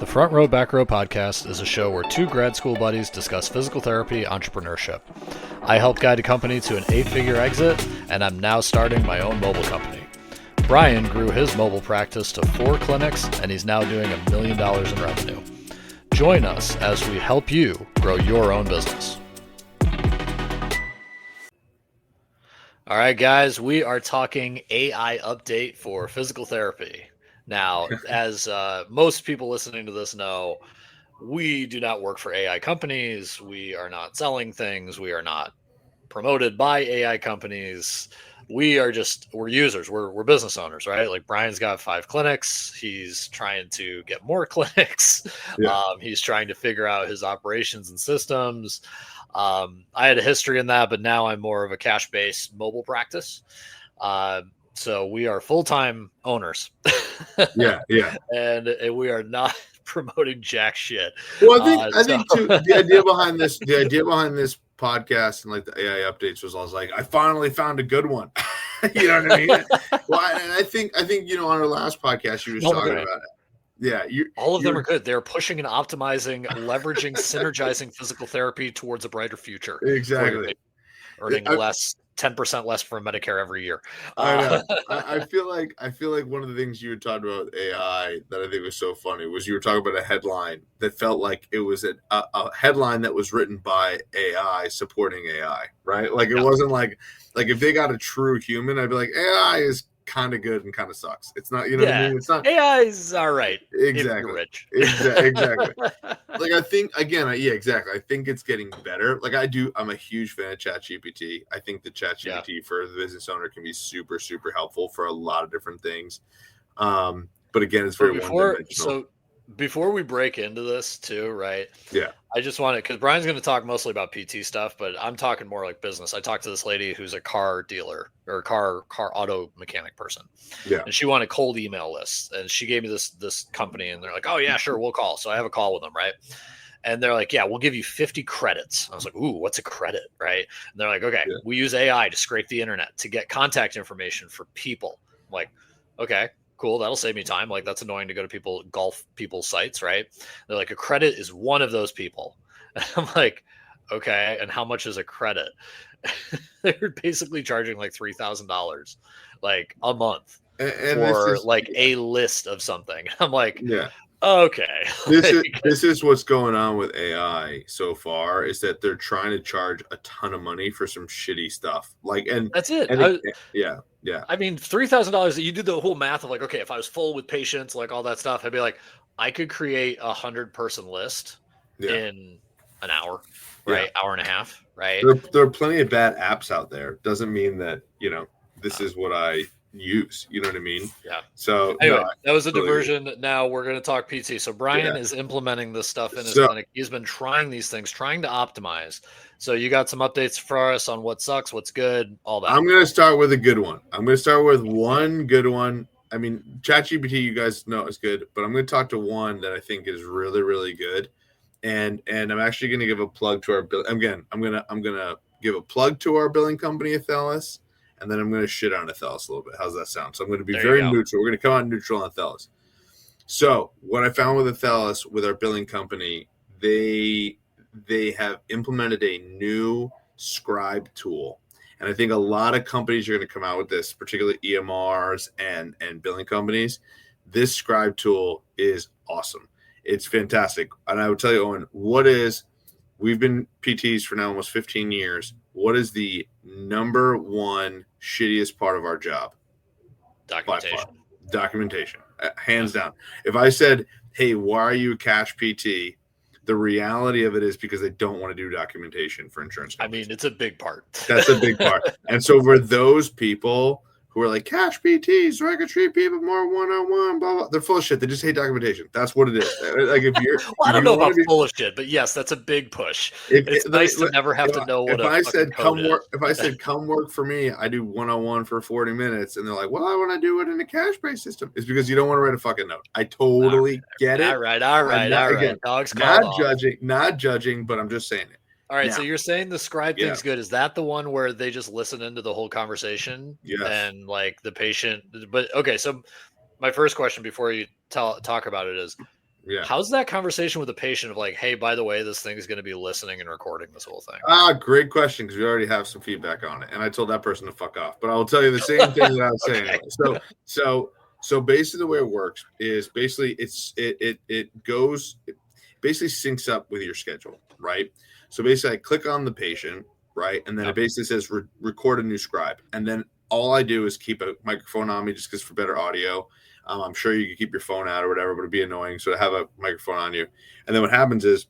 The Front Row Back Row podcast is a show where two grad school buddies discuss physical therapy entrepreneurship. I helped guide a company to an 8-figure exit, and I'm now starting my own mobile company. Brian grew his mobile practice to 4 clinics, and he's now doing $1 million in revenue. Join us as we help you grow your own business. All right, guys, we are talking AI update for physical therapy. Now, as most people listening to this know, we do not work for AI companies. We are not selling things. We are not promoted by AI companies. We're users. We're business owners, right? Like Brian's got 5 clinics. He's trying to get more clinics. Yeah. He's trying to figure out his operations and systems. I had a history in that, but now I'm more of a cash-based mobile practice. So we are full-time owners. Yeah. And we are not promoting jack shit. Well, I think too, the idea behind this podcast and like the AI updates was I was like, I finally found a good one. You know what I mean? Well, and I think on our last podcast you were talking about it. Yeah, all of them are good. They're pushing and optimizing, leveraging, synergizing physical therapy towards a brighter future. Exactly. Earning 10% less for Medicare every year. I know. I feel like one of the things you had talked about with AI that I think was so funny was you were talking about a headline that felt like it was a headline that was written by AI supporting AI, right? Like it wasn't like if they got a true human, I'd be like, AI is kind of good and kind of sucks. It's not, what I mean? It's not. AI is all right. Exactly. If you're rich. Exactly. Like I think exactly. I think it's getting better. Like I'm a huge fan of ChatGPT. I think the ChatGPT for the business owner can be super, super helpful for a lot of different things. But again, it's very one-dimensional. So before we break into this too, right? Yeah. I just wanted, because Brian's going to talk mostly about PT stuff, but I'm talking more like business. I talked to this lady who's a car dealer or car auto mechanic person. Yeah. And she wanted cold email lists. And she gave me this company and they're like, oh yeah, sure. We'll call. So I have a call with them. Right. And they're like, yeah, we'll give you 50 credits. I was like, ooh, what's a credit? Right. And they're like, okay, we use AI to scrape the internet to get contact information for people. I'm like, okay, cool. That'll save me time. Like that's annoying to go to golf people's sites, right? They're like, a credit is one of those people. And I'm like, okay. And how much is a credit? They're basically charging like $3,000 like a month for a list of something. I'm like, yeah. Okay. This is what's going on with AI so far is that they're trying to charge a ton of money for some shitty stuff. And that's it. Yeah. I mean, $3,000. You do the whole math of like, okay, if I was full with patients, like all that stuff, I'd be like, I could create 100-person list in an hour, right? Hour and a half, right? There are plenty of bad apps out there. Doesn't mean that this is what I use. You know what I mean? Yeah. So anyway, that was a diversion. Now we're going to talk PT. So Brian is implementing this stuff in his clinic. He's been trying these things, trying to optimize. So you got some updates for us on what sucks, what's good, all that. I'm going to start with a good one. I'm going to start with one good one. I mean, ChatGPT, you guys know is good, but I'm going to talk to one that I think is really, really good. And I'm actually going to give a plug to our again. I'm gonna give a plug to our billing company, Athelis. And then I'm going to shit on Athelis a little bit. How's that sound? So I'm going to be very neutral. We're going to come out neutral on Athelis. So what I found with Athelis, with our billing company, they have implemented a new Scribe tool. And I think a lot of companies are going to come out with this, particularly EMRs and billing companies. This Scribe tool is awesome. It's fantastic. And I would tell you, Owen, we've been PTs for now almost 15 years. What is the number one shittiest part of our job? Documentation. Hands down. If I said, hey, why are you a cash PT? The reality of it is because they don't want to do documentation for insurance companies. I mean, it's a big part. That's a big part. And so for those people who are like, cash PTs, so I can treat people more one-on-one, blah, blah. They're full of shit. They just hate documentation. That's what it is. Like if you're well, I don't know about full of shit, but yes, that's a big push. It's nice to never have to know what if I said come work for me, I do one-on-one for 40 minutes, and they're like, well, I want to do it in a cash-based system. It's because you don't want to write a fucking note. I totally get it. All right. Again, dogs not judging, but I'm just saying it. All right, so you're saying the Scribe thing's good. Is that the one where they just listen into the whole conversation? Yes. And like the patient, but okay. So my first question before you talk about it is, Yeah. How's that conversation with the patient of like, hey, by the way, this thing is going to be listening and recording this whole thing? Great question, because we already have some feedback on it, and I told that person to fuck off. But I will tell you the same thing that I was saying. Okay. Anyway. So basically, the way it works is basically it goes, it basically syncs up with your schedule, right? So basically, I click on the patient, right, and then it basically says record a new scribe, and then all I do is keep a microphone on me just because for better audio. I'm sure you can keep your phone out or whatever, but it'd be annoying. So to have a microphone on you. And then what happens is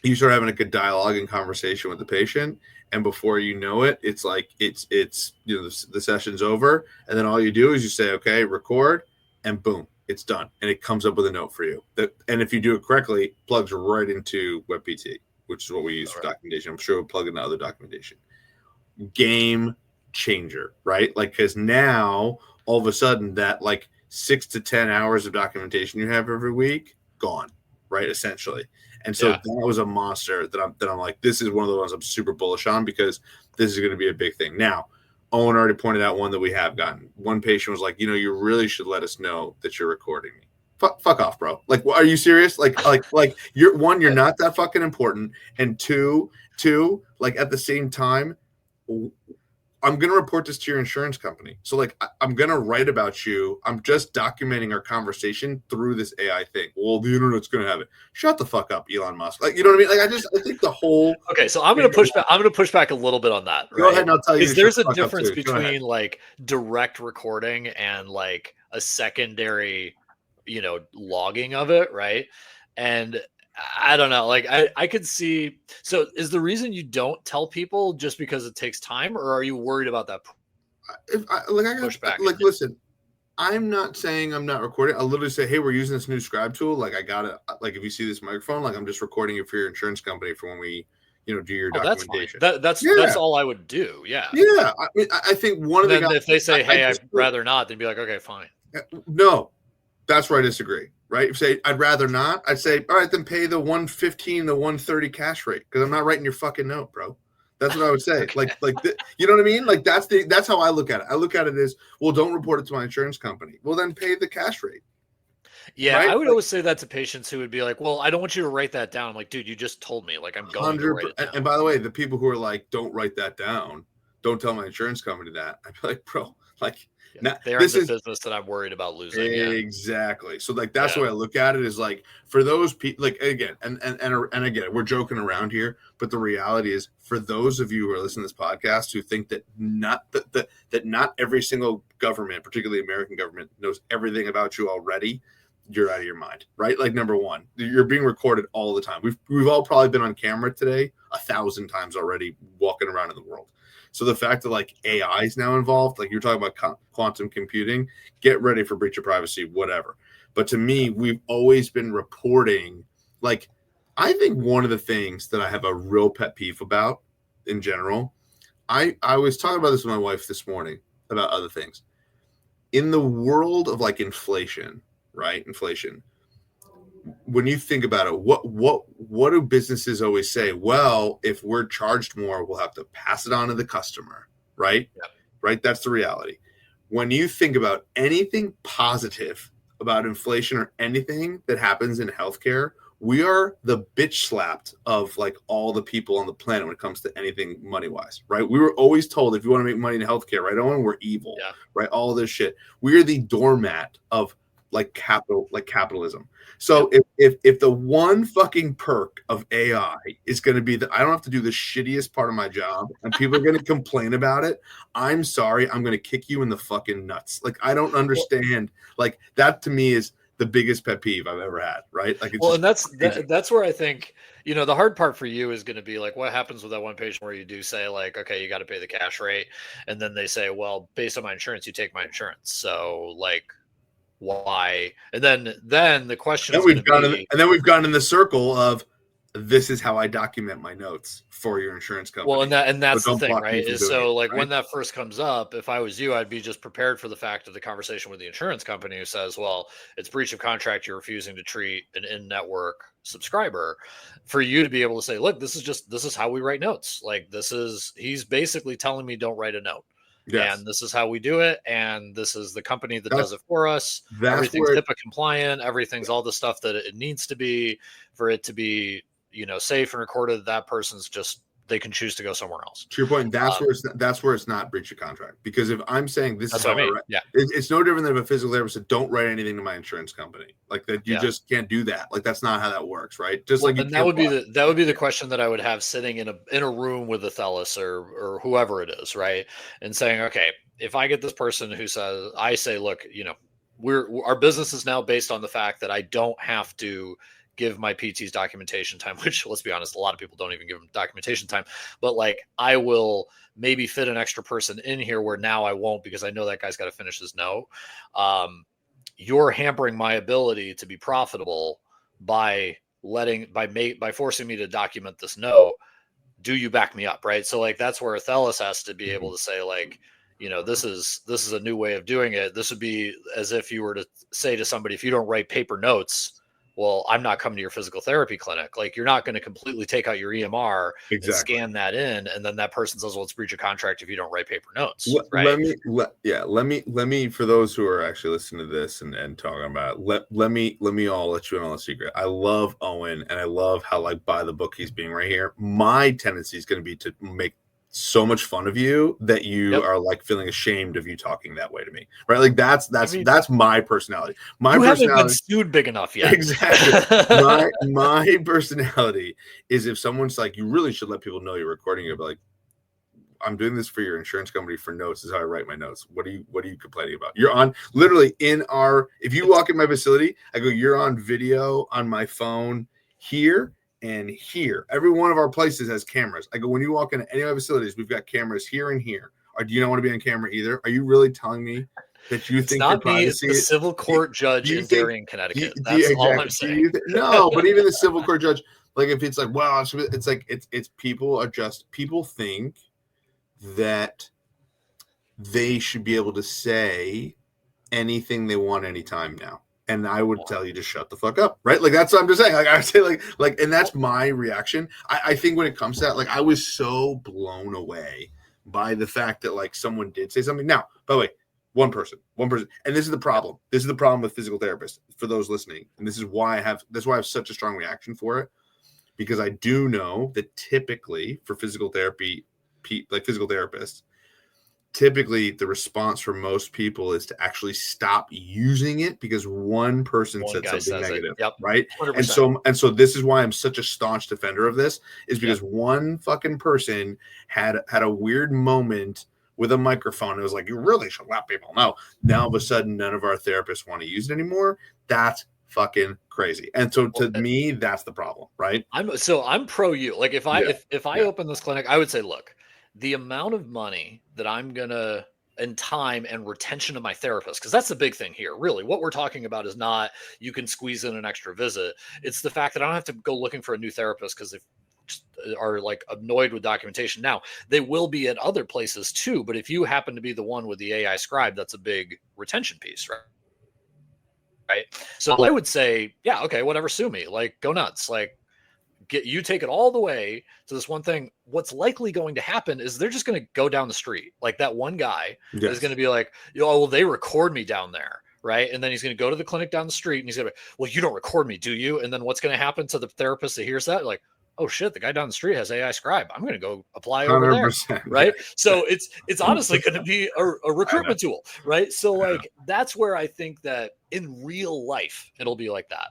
you start having a good dialogue and conversation with the patient. And before you know it, it's like, it's the session's over. And then all you do is you say, okay, record, and boom, it's done. And it comes up with a note for you. And if you do it correctly, plugs right into WebPT, which is what we use for documentation. I'm sure we'll plug into other documentation. Game changer, right? Like, because now all of a sudden that like 6 to 10 hours of documentation you have every week gone, right? Essentially. And so that was a monster that I'm like, this is one of the ones I'm super bullish on, because this is going to be a big thing. Now, Owen already pointed out one that we have gotten. One patient was like, you really should let us know that you're recording me. Fuck off, bro. Like, are you serious? Like you're not that fucking important. And two, like at the same time, I'm going to report this to your insurance company. So like, I'm going to write about you. I'm just documenting our conversation through this AI thing. Well, the internet's going to have it. Shut the fuck up, Elon Musk. Like, you know what I mean? Like, I think the whole. Okay. So I'm going to push back. I'm going to push back a little bit on that. Go ahead and I'll tell you. There's a difference between like direct recording and like a secondary, logging of it. Right. And I don't know. Like I could see. So is the reason you don't tell people just because it takes time, or are you worried about that? Listen, I'm not saying I'm not recording. I'll literally say, hey, we're using this new Scribe tool. Like, I got it. Like, if you see this microphone, like, I'm just recording it for your insurance company for when we, do your documentation. That's all I would do. Yeah. Yeah. I mean, I think one of the guys, if they say, hey, I'd rather not, they'd be like, okay, fine. No, that's where I disagree. Right? If you say I'd rather not, I'd say, all right, then pay the 115, the 130 cash rate, because I'm not writing your fucking note, bro. That's what I would say. Okay. You know what I mean? Like, that's how I look at it. I look at it as, well, don't report it to my insurance company. Well, then pay the cash rate. Yeah, right? I would always say that to patients who would be like, well, I don't want you to write that down. I'm like, dude, you just told me. Like, I'm going to write it down. And by the way, the people who are like, don't write that down, don't tell my insurance company that, I'd be like, bro, like, they're in the business that I'm worried about losing. Exactly. So like, that's the way I look at it, is like, for those people, like, again, and again, we're joking around here, but the reality is, for those of you who are listening to this podcast who think that not every single government, particularly American government, knows everything about you already, you're out of your mind, right? Like, number one, you're being recorded all the time. We've all probably been on camera today 1,000 times already, walking around in the world. So the fact that like AI is now involved, like you're talking about quantum computing, get ready for breach of privacy, whatever. But to me, we've always been reporting. Like, I think one of the things that I have a real pet peeve about in general, I was talking about this with my wife this morning about other things. In the world of like inflation, right? Inflation. When you think about it, what do businesses always say? Well, if we're charged more, we'll have to pass it on to the customer, right? Yep. Right? That's the reality. When you think about anything positive about inflation or anything that happens in healthcare, we are the bitch slapped of like all the people on the planet when it comes to anything money wise, right? We were always told, if you want to make money in healthcare, right, Owen, we're evil, right? All this shit. We are the doormat of like capitalism. So if the one fucking perk of AI is going to be that I don't have to do the shittiest part of my job and people are going to complain about it, I'm sorry, I'm going to kick you in the fucking nuts. Like, I don't understand. Like, that to me is the biggest pet peeve I've ever had, right? Like, it's and that's where I think, the hard part for you is going to be like, what happens with that one patient where you do say like, okay, you got to pay the cash rate, and then they say, well, based on my insurance, you take my insurance, so like, why? And then the question is we've gone in the circle of, this is how I document my notes for your insurance company. Well, and that's the thing, right? Is so like, right? When that first comes up, if I was you, I'd be just prepared for the fact of the conversation with the insurance company who says, well, it's breach of contract, you're refusing to treat an in-network subscriber, for you to be able to say, look, this is how we write notes. Like, he's basically telling me don't write a note. Yes. And this is how we do it, and this is the company that does it for us. That's Everything's where HIPAA compliant. Everything's all the stuff that it needs to be for it to be, safe and recorded. That person's just, they can choose to go somewhere else. To your point, that's where it's not breach of contract. Because if I'm saying this is how I write, it's no different than if a physical therapist said, don't write anything to my insurance company. Like that, you just can't do that. Like that's not how that works, right? Just like that would be the question that I would have sitting in a room with a Thelis or whoever it is, right? And saying, okay, if I get this person who says, I say, look, our business is now based on the fact that I don't have to give my PTs documentation time, which, let's be honest, a lot of people don't even give them documentation time, but like I will maybe fit an extra person in here where now I won't, because I know that guy's got to finish his note. You're hampering my ability to be profitable by forcing me to document this note. Do you back me up? Right. So like, that's where Thelis has to be able to say, like, this is a new way of doing it. This would be as if you were to say to somebody, if you don't write paper notes, well, I'm not coming to your physical therapy clinic. Like, you're not going to completely take out your EMR and scan that in, and then that person says, well, it's breach of contract if you don't write paper notes. Right? Let me for those who are actually listening to this and talking about it, let me all let you in on a secret. I love Owen, and I love how, like, by the book he's being right here. My tendency is going to be to make so much fun of you that you are like feeling ashamed of you talking that way to me, right? Like that's my personality. My personality haven't been sued big enough yet. Exactly. my personality is, if someone's like, you really should let people know you're recording, you'll be like, I'm doing this for your insurance company for notes. This is how I write my notes. What are you complaining about? You're on literally if you walk in my facility, I go, you're on video on my phone here and here. Every one of our places has cameras. I go, when you walk into any of our facilities, we've got cameras here and here. Or do you not want to be on camera either? Are you really telling me that you think not me? It's the civil court judge in Darien, Connecticut. That's all I'm saying. No, but even the civil court judge, like, if it's like, wow, it's like it's people think that they should be able to say anything they want anytime now. And I would tell you to shut the fuck up, right? Like, that's what I'm just saying. Like, I would say, like, and that's my reaction. I think when it comes to that, like, I was so blown away by the fact that, like, someone did say something. Now, by the way, one person, and this is the problem. This is the problem with physical therapists, for those listening, and this is why I have such a strong reaction for it, because I do know that typically for physical therapy, like physical therapists, typically the response for most people is to actually stop using it because one person said something negative, right? 100%. And so this is why I'm such a staunch defender of this, is because one fucking person had a weird moment with a microphone. It was like, you really should let people know. Now all of a sudden, none of our therapists want to use it anymore. That's fucking crazy. And so to me, that's the problem, right? I'm pro you. Like, if I open this clinic, I would say, look, the amount of money that I'm gonna, and time and retention of my therapist, because that's the big thing here. Really, what we're talking about is not you can squeeze in an extra visit. It's the fact that I don't have to go looking for a new therapist because they are like annoyed with documentation. Now, they will be at other places too, but if you happen to be the one with the AI Scribe, that's a big retention piece, right? Right. So I would say, yeah, okay, whatever, sue me. Like, go nuts. Like, you take it all the way to this one thing. What's likely going to happen is they're just going to go down the street. Like, that one guy is going to be like, well, they record me down there. Right. And then he's going to go to the clinic down the street and he's going to be, well, you don't record me, do you? And then what's going to happen to the therapist that hears that? Like, oh shit, the guy down the street has AI Scribe. I'm going to go apply over there. Right. So it's honestly going to be a recruitment tool. Right. So like, that's where I think that in real life, it'll be like that.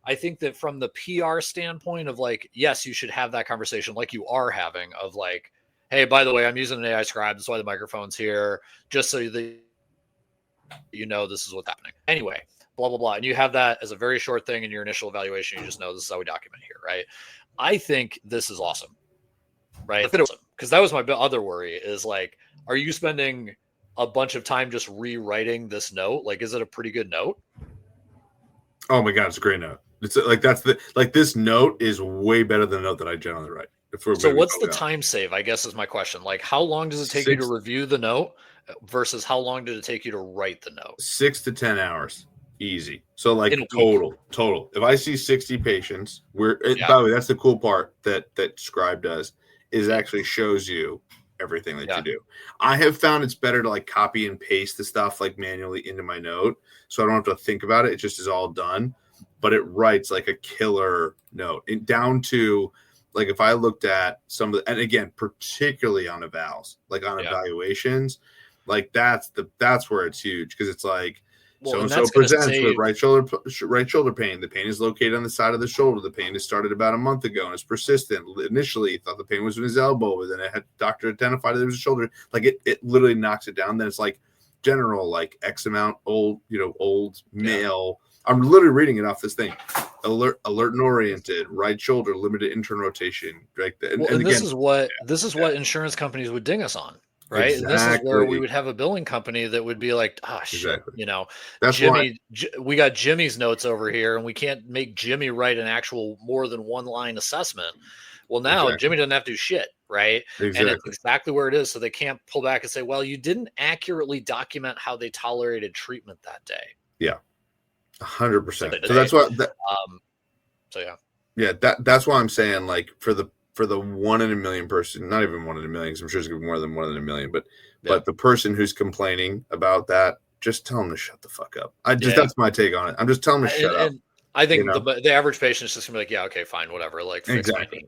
I think that from the PR standpoint of like, yes, you should have that conversation like you are having of like, hey, by the way, I'm using an AI Scribe. That's why the microphone's here, just so that this is what's happening. Anyway, blah, blah, blah. And you have that as a very short thing in your initial evaluation. You just know this is how we document here, right? I think this is awesome, right? Because that was my other worry is like, are you spending a bunch of time just rewriting this note? Like, is it a pretty good note? Oh my God, it's a great note. It's like, this note is way better than the note that I generally write. So what's the time save, I guess, is my question. Like, how long does it take you to review the note versus how long did it take you to write the note? 6 to 10 hours. Easy. So like total. If I see 60 patients, by the way, that's the cool part that Scribe does, is actually shows you everything that you do. I have found it's better to like copy and paste the stuff like manually into my note, so I don't have to think about it. It just is all done, but it writes like a killer note down to like if I looked at some of the, and again, particularly on evals, like on evaluations, like that's where it's huge because it's like so and so presents with right shoulder pain. The pain is located on the side of the shoulder. The pain has started about a month ago and it's persistent. Initially, he thought the pain was in his elbow, but then it had doctor identified that it was his shoulder. Like it literally knocks it down. Then it's like general, like X amount old male. I'm literally reading it off this thing. Alert and oriented, right shoulder, limited internal rotation. Right. And again, this is what insurance companies would ding us on. Right. Exactly. And this is where we would have a billing company that would be like, shit, that's Jimmy, we got Jimmy's notes over here and we can't make Jimmy write an actual more than one line assessment. Well, now Jimmy doesn't have to do shit. Right. Exactly. And it's exactly where it is. So they can't pull back and say, well, you didn't accurately document how they tolerated treatment that day. Yeah. 100%. So that's what, that's why I'm saying like for the 1 in a million person, not even 1 in a million, because I'm sure it's going to be more than 1 in a million, but the person who's complaining about that, just tell them to shut the fuck up. That's my take on it. I'm just telling them to shut up. I think the average patient is just gonna be like, yeah, okay, fine, whatever. Like, exactly.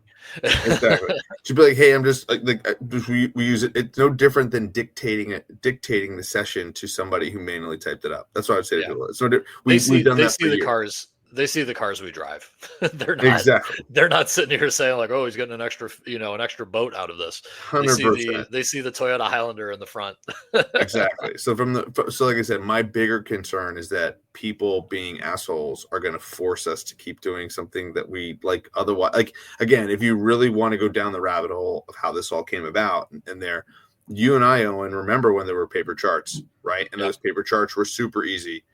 She'd be like, hey, I'm just we use it. It's no different than dictating the session to somebody who manually typed it up. That's what I would say to people. It's no different. We've done that for years. They see the cars we drive. They're not sitting here saying like, oh, he's getting an extra boat out of this. 100%. They see the Toyota Highlander in the front. Exactly. So like I said, my bigger concern is that people being assholes are going to force us to keep doing something that we like otherwise. Like, again, if you really want to go down the rabbit hole of how this all came about and there, you and I, Owen, remember when there were paper charts, right? And those paper charts were super easy.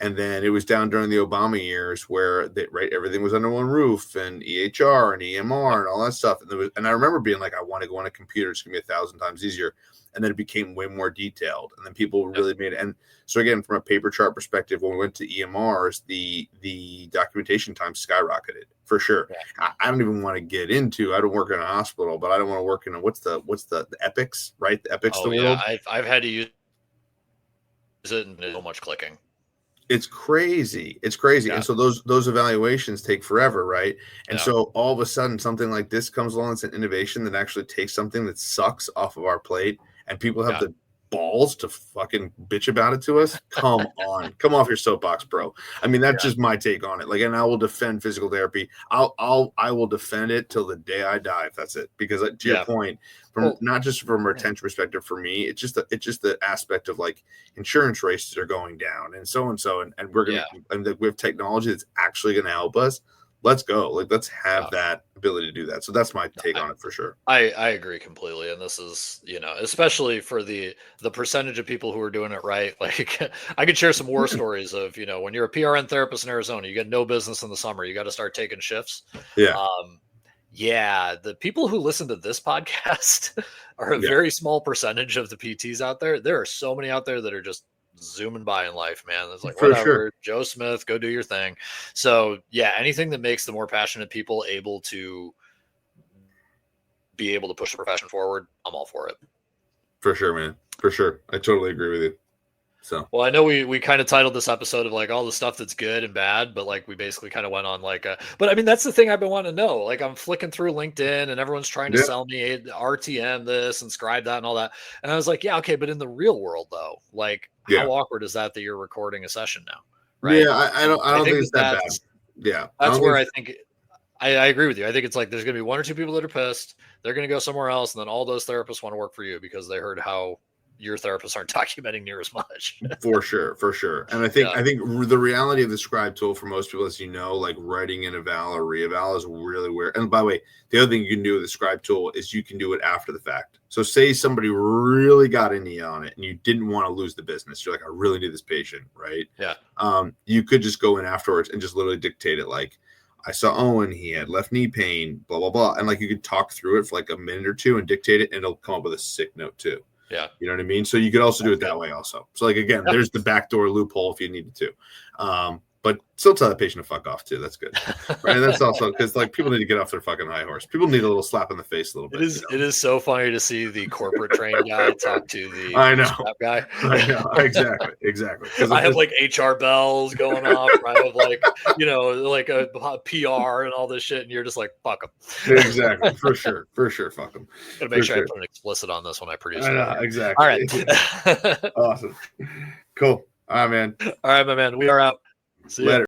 And then it was down during the Obama years where everything was under one roof and EHR and EMR and all that stuff. And I remember being like, I want to go on a computer. It's going to be 1,000 times easier. And then it became way more detailed. And then people really made it. And so again, from a paper chart perspective, when we went to EMRs, the documentation time skyrocketed for sure. Yeah. I don't even want to get into, I don't work in a hospital, but I don't want to work in what's the Epics, right? The Epics. World. I've had to use it and there's so much clicking. It's crazy. Yeah. And so those evaluations take forever, right? And so all of a sudden something like this comes along. It's an innovation that actually takes something that sucks off of our plate and people have the balls to fucking bitch about it to us. Come on. Come off your soapbox, bro. I mean, that's just my take on it. Like, and I will defend physical therapy. I will defend it till the day I die if that's it. Because to your point, not just from a retention perspective for me, it's just the aspect of like insurance rates are going down and so and we're gonna and we have technology that's actually gonna help us. Let's go. Like, let's have that ability to do that. So that's my take on it for sure. I agree completely. And this is, especially for the percentage of people who are doing it right. Like, I could share some war stories of, when you're a PRN therapist in Arizona, you get no business in the summer. You got to start taking shifts. Yeah. The people who listen to this podcast are a very small percentage of the PTs out there. There are so many out there that are just zooming by in life, man. It's like, whatever, sure. Joe Smith, go do your thing. So anything that makes the more passionate people able to be able to push the profession forward, I'm all for it. For sure, man. For sure. I totally agree with you. So, well, I know we kind of titled this episode of like all the stuff that's good and bad, but like we basically kind of went on like but I mean, that's the thing I've been wanting to know. Like, I'm flicking through LinkedIn and everyone's trying to sell me RTM this and Scribe that and all that. And I was like, okay, but in the real world though, like how awkward is that you're recording a session now? Right. Yeah. I don't think it's that bad. Yeah. That's where I think I agree with you. I think it's like, there's going to be 1 or 2 people that are pissed. They're going to go somewhere else. And then all those therapists want to work for you because they heard how your therapists aren't documenting near as much. For sure. And I think the reality of the Scribe tool for most people, as like writing an eval or re-eval is really weird. And by the way, the other thing you can do with the Scribe tool is you can do it after the fact. So say somebody really got into you on it and you didn't want to lose the business. You're like, I really need this patient, right? Yeah. You could just go in afterwards and just literally dictate it. Like, I saw Owen, he had left knee pain, blah, blah, blah. And like, you could talk through it for like a minute or two and dictate it and it'll come up with a sick note too. Yeah. You know what I mean? So you could also do it that way also. So like, again, there's the backdoor loophole if you needed to. but still tell that patient to fuck off too. That's good. Right? And that's also because like people need to get off their fucking high horse. People need a little slap in the face a little bit. It is so funny to see the corporate trained guy talk to the I know Scrap guy. I know exactly. I have like HR bells going off. I have like like a PR and all this shit, and you're just like fuck them. Exactly, for sure. Fuck them. Gotta make sure I put an explicit on this when I produce. I know, exactly. All right. Awesome. Cool. All right, man. All right, my man. We are out. See you later.